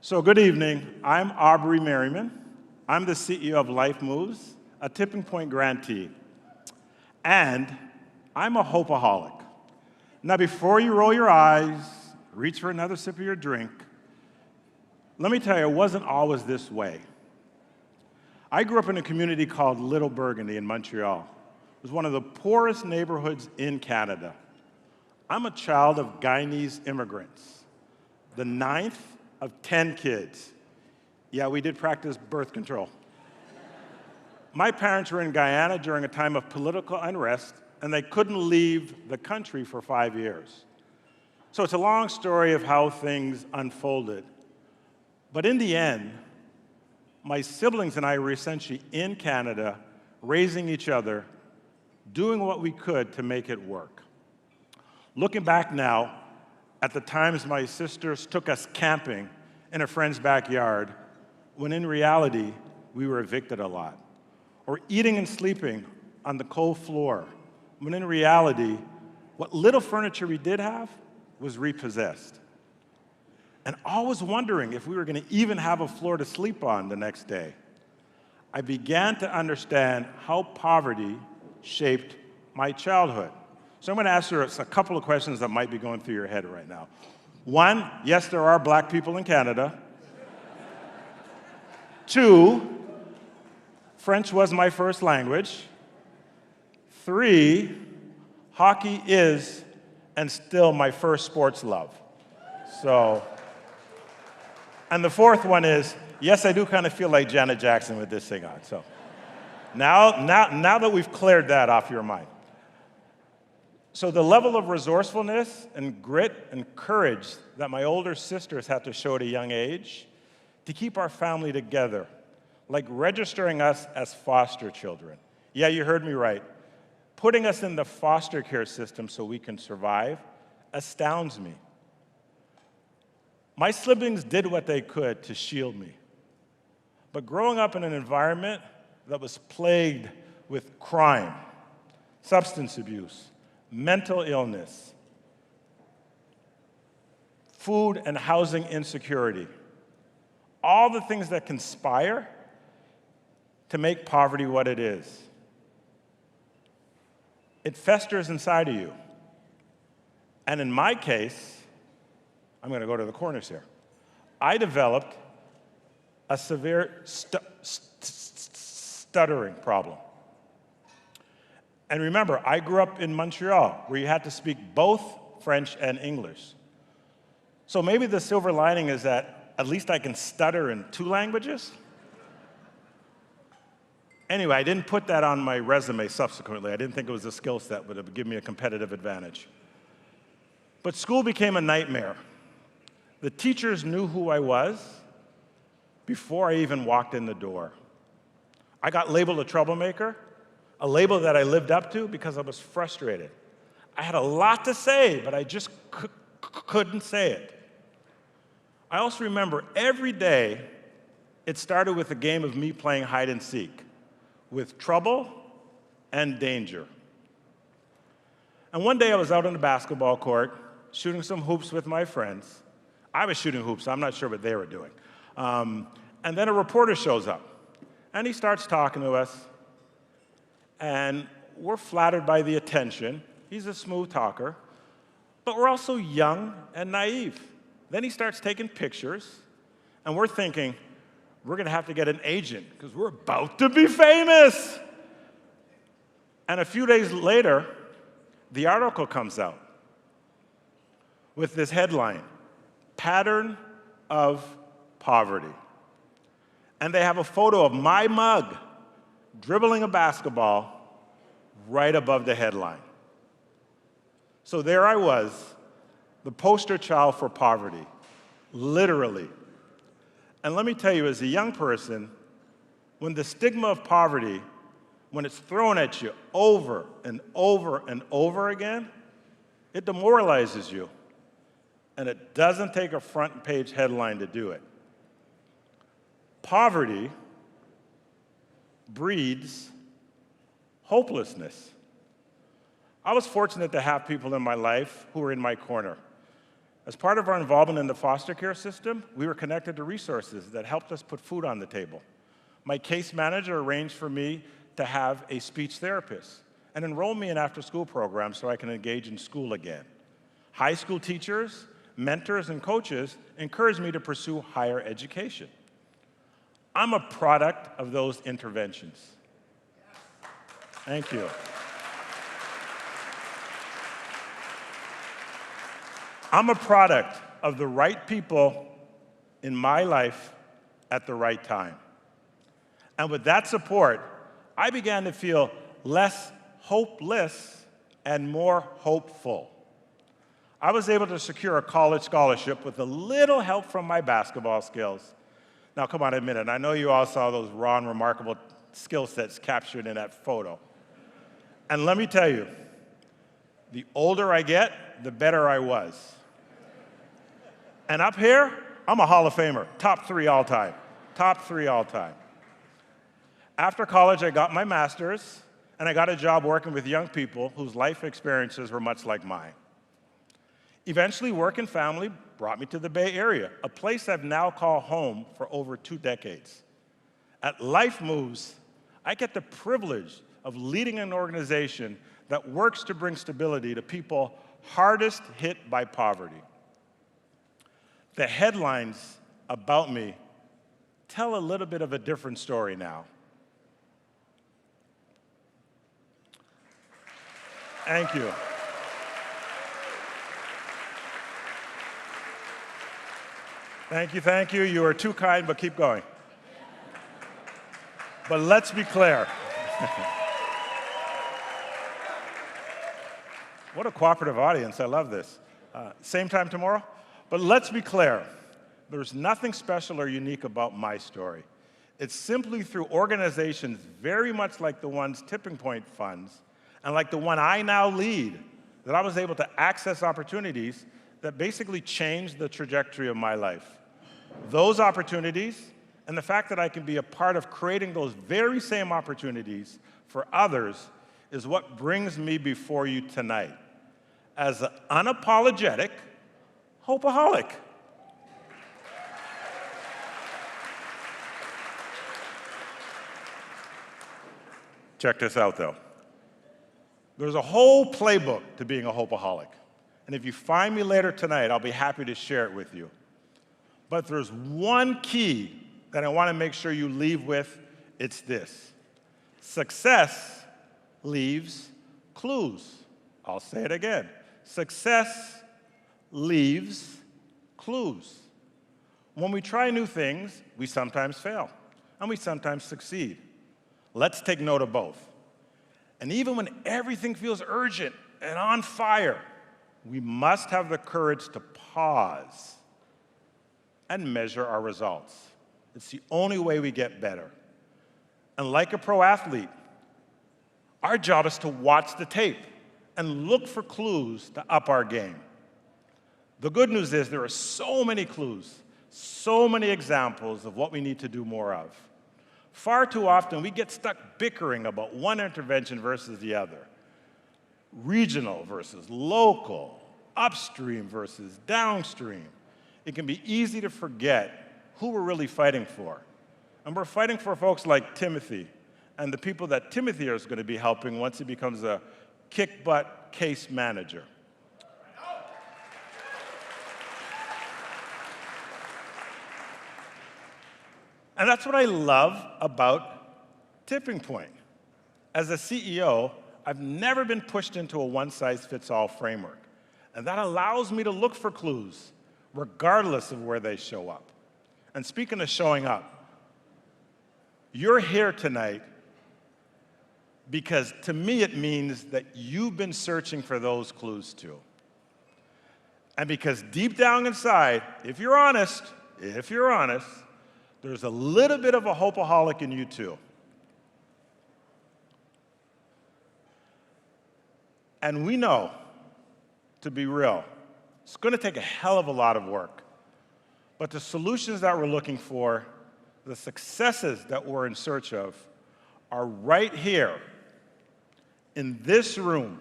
So good evening. I'm Aubrey Merriman. I'm the CEO of LifeMoves, a tipping point grantee. And I'm a Hope-a-Holic. Now, before you roll your eyes, reach for another sip of your drink, let me tell you, it wasn't always this way. I grew up in a community called Little Burgundy in Montreal. It was one of the poorest neighborhoods in Canada. I'm a child of Guyanese immigrants, the ninth of 10 kids. Yeah, we did practice birth control. My parents were in Guyana during a time of political unrest, and they couldn't leave the country for 5 years. So it's a long story of how things unfolded. But in the end, my siblings and I were essentially in Canada, raising each other, doing what we could to make it work. Looking back now, at the times my sisters took us camping in a friend's backyard, when in reality, we were evicted a lot. Or eating and sleeping on the cold floor, when in reality, what little furniture we did have was repossessed. And always wondering if we were going to even have a floor to sleep on the next day. I began to understand how poverty shaped my childhood. So I'm going to ask you a couple of questions that might be going through your head right now. One, yes, there are black people in Canada. Two, French was my first language. Three, hockey is and still my first sports love. And the fourth one is, yes, I do kind of feel like Janet Jackson with this thing on. So now that we've cleared that off your mind. So the level of resourcefulness and grit and courage that my older sisters had to show at a young age to keep our family together, like registering us as foster children. Yeah, you heard me right. Putting us in the foster care system so we can survive astounds me. My siblings did what they could to shield me. But growing up in an environment that was plagued with crime, substance abuse, mental illness, food and housing insecurity, all the things that conspire to make poverty what it is. It festers inside of you. And in my case, I'm going to go to the corners here. I developed a severe stuttering problem. And remember, I grew up in Montreal, where you had to speak both French and English. So maybe the silver lining is that at least I can stutter in 2 languages. Anyway, I didn't put that on my resume subsequently. I didn't think it was a skill set that would give me a competitive advantage. But school became a nightmare. The teachers knew who I was before I even walked in the door. I got labeled a troublemaker, a label that I lived up to because I was frustrated. I had a lot to say, but I just couldn't say it. I also remember every day it started with a game of me playing hide and seek with trouble and danger. And one day I was out on the basketball court shooting some hoops with my friends. I was shooting hoops, I'm not sure what they were doing. And then a reporter shows up, and he starts talking to us, and we're flattered by the attention. He's a smooth talker, but we're also young and naive. Then he starts taking pictures, and we're thinking, we're going to have to get an agent because we're about to be famous. And a few days later, the article comes out with this headline, Pattern of Poverty. And they have a photo of my mug dribbling a basketball right above the headline. So there I was, the poster child for poverty, literally. And let me tell you, as a young person, when the stigma of poverty, when it's thrown at you over and over and over again, it demoralizes you. And it doesn't take a front page headline to do it. Poverty breeds hopelessness. I was fortunate to have people in my life who were in my corner. As part of our involvement in the foster care system, we were connected to resources that helped us put food on the table. My case manager arranged for me to have a speech therapist and enroll me in after-school programs so I can engage in school again. High school teachers, mentors, and coaches encouraged me to pursue higher education. I'm a product of those interventions. Thank you. I'm a product of the right people in my life at the right time. And with that support, I began to feel less hopeless and more hopeful. I was able to secure a college scholarship with a little help from my basketball skills. Now, come on, admit it. I know you all saw those raw and remarkable skill sets captured in that photo. And let me tell you, the older I get, the better I was. And up here, I'm a Hall of Famer, top 3 all time, top 3 all time. After college, I got my master's, and I got a job working with young people whose life experiences were much like mine. Eventually, work and family brought me to the Bay Area, a place I've now called home for over 2 decades. At LifeMoves, I get the privilege of leading an organization that works to bring stability to people hardest hit by poverty. The headlines about me tell a little bit of a different story now. Thank you. Thank you, thank you. You are too kind, but keep going. But let's be clear. What a cooperative audience. I love this. Same time tomorrow? But let's be clear. There's nothing special or unique about my story. It's simply through organizations very much like the ones Tipping Point funds and like the one I now lead that I was able to access opportunities that basically changed the trajectory of my life. Those opportunities and the fact that I can be a part of creating those very same opportunities for others is what brings me before you tonight as an unapologetic Hope-a-Holic. Check this out, though. There's a whole playbook to being a Hope-a-Holic. And if you find me later tonight, I'll be happy to share it with you. But there's one key that I want to make sure you leave with. It's this. Success leaves clues. I'll say it again. Success leaves clues. When we try new things, we sometimes fail, and we sometimes succeed. Let's take note of both. And even when everything feels urgent and on fire, we must have the courage to pause and measure our results. It's the only way we get better. And like a pro athlete, our job is to watch the tape and look for clues to up our game. The good news is there are so many clues, so many examples of what we need to do more of. Far too often, we get stuck bickering about one intervention versus the other. Regional versus local, upstream versus downstream. It can be easy to forget who we're really fighting for. And we're fighting for folks like Timothy and the people that Timothy is going to be helping once he becomes a kick-butt case manager. And that's what I love about Tipping Point. As a CEO, I've never been pushed into a one-size-fits-all framework. And that allows me to look for clues, regardless of where they show up. And speaking of showing up, you're here tonight because to me it means that you've been searching for those clues too. And because deep down inside, if you're honest, there's a little bit of a Hope-a-Holic in you too. And we know, to be real, it's going to take a hell of a lot of work. But the solutions that we're looking for, the successes that we're in search of, are right here, in this room,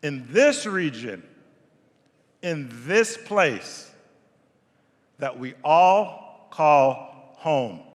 in this region, in this place that we all call home.